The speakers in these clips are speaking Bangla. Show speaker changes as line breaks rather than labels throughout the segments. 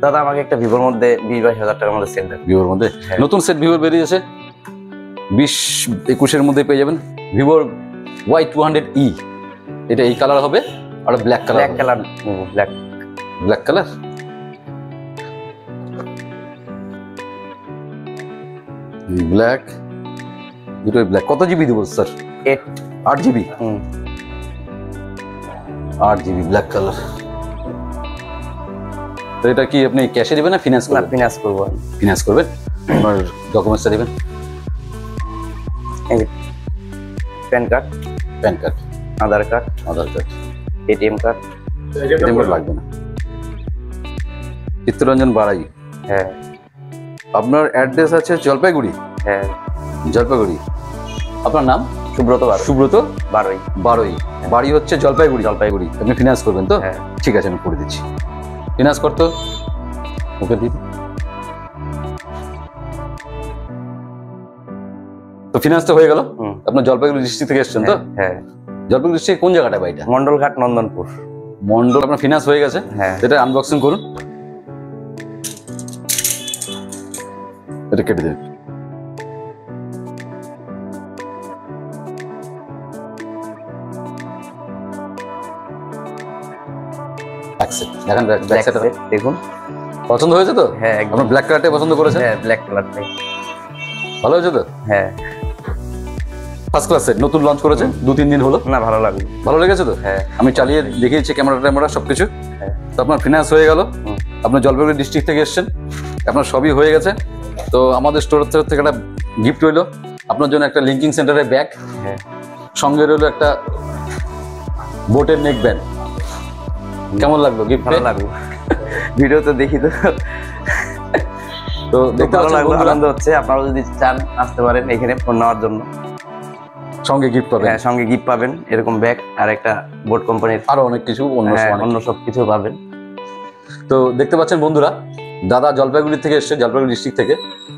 দাদা আমাকে একটা ভিভোর মধ্যে 20-22 হাজার টাকার মধ্যে সেট দেন।
ভিভোর মধ্যে
হ্যাঁ।
নতুন সেট ভিভোর বেরিয়েছে 20-21-এর মধ্যে পেয়ে যাবেন ভিভোর Y200E। এটা এই কালার হবে আর black colour.
Black colour
black দুটোই ব্ল্যাক। কত জিবি দেবো sir? 8 GB. 8 GB black colour. তো এটা কি আপনি ক্যাশে দেবেন না ফিনান্স করবেন?
ফিনান্স করবো।
ফিনান্স করবেন। আপনার ডকুমেন্টসটা দেবেন।
PAN card, Aadhaar card, ATM card.
ATM card লাগবে না। চিত্তরঞ্জন বাড়াই।
হ্যাঁ।
আপনার অ্যাড্রেস আছে জলপাইগুড়ি?
হ্যাঁ
জলপাইগুড়ি। আপনার নাম?
সুব্রত বারোই।
বাড়ি হচ্ছে জলপাইগুড়ি। আপনি ফিনান্স করবেন তো?
হ্যাঁ।
ঠিক আছে, আমি করে দিচ্ছি। ফিনান্স করতো ওকে দিন। তো ফিনান্সটা হয়ে গেল। আপনার জলপাইগুড়ি ডিস্ট্রিক্ট থেকে এসেছেন তো?
হ্যাঁ।
জলপাইগুড়ি ডিস্ট্রিক্ট কোন জায়গাটা বাড়িটা?
মন্ডলঘাট, নন্দনপুর।
মন্ডল। আপনার ফিনান্স হয়ে গেছে।
হ্যাঁ।
এটা আনবক্সিং করুন। এটা কেটে দিন।
দেখুন
পছন্দ হয়েছে তো?
হ্যাঁ।
আপনার ব্ল্যাক কালারটাই পছন্দ করেছেন?
হ্যাঁ, ব্ল্যাক কালারটাই
ভালো হয়েছে তো?
হ্যাঁ।
ফার্স্ট ক্লাস সেট, নতুন লঞ্চ করেছে, 2-3 দিন হলো।
না, ভালো লাগলো।
ভালো লেগেছে তো?
হ্যাঁ।
আমি চালিয়ে দেখিয়েছি ক্যামেরা সবকিছু।
হ্যাঁ।
তো আপনার ফিনান্স হয়ে গেল। আপনার জলপাইগুড়ি ডিস্ট্রিক্ট থেকে এসেছেন, আপনার সবই হয়ে গেছে। তো আমাদের স্টোর থেকে একটা গিফট রইলো আপনার জন্য, একটা লিঙ্কিং সেন্টারের ব্যাগ।
হ্যাঁ।
সঙ্গে রইলো একটা বোটের নেক ব্যান্ড। কেমন লাগলো গিফট?
ভালো লাগলো। ভিডিও তো দেখি তো দেখতে ভালো লাগলো, আনন্দ হচ্ছে। আপনারা যদি চান আসতে পারেন এখানে ফোন নেওয়ার জন্য।
সঙ্গে গিফট পাবেন।
হ্যাঁ, সঙ্গে গিফট পাবেন, এরকম ব্যাগ আর একটা বোট কোম্পানির
আরো অনেক কিছু, অন্য
সব কিছু পাবেন।
তো দেখতে পাচ্ছেন বন্ধুরা, দাদা জলপাইগুড়ি থেকে এসছে, জলপাইগুড়ি ডিস্ট্রিক্ট থেকে।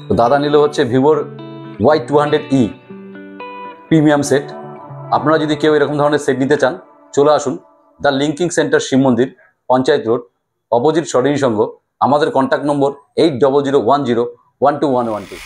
তো দাদা নিল হচ্ছে ভিভোর Y200E প্রিমিয়াম সেট। আপনারা যদি কেউ এরকম ধরনের সেট নিতে চান, চলে আসুন দ্য লিঙ্কিং সেন্টার, শিব মন্দির, পঞ্চায়েত রোড, অপোজিট সরিণী সংঘ। আমাদের কন্ট্যাক্ট নম্বর 8001012112।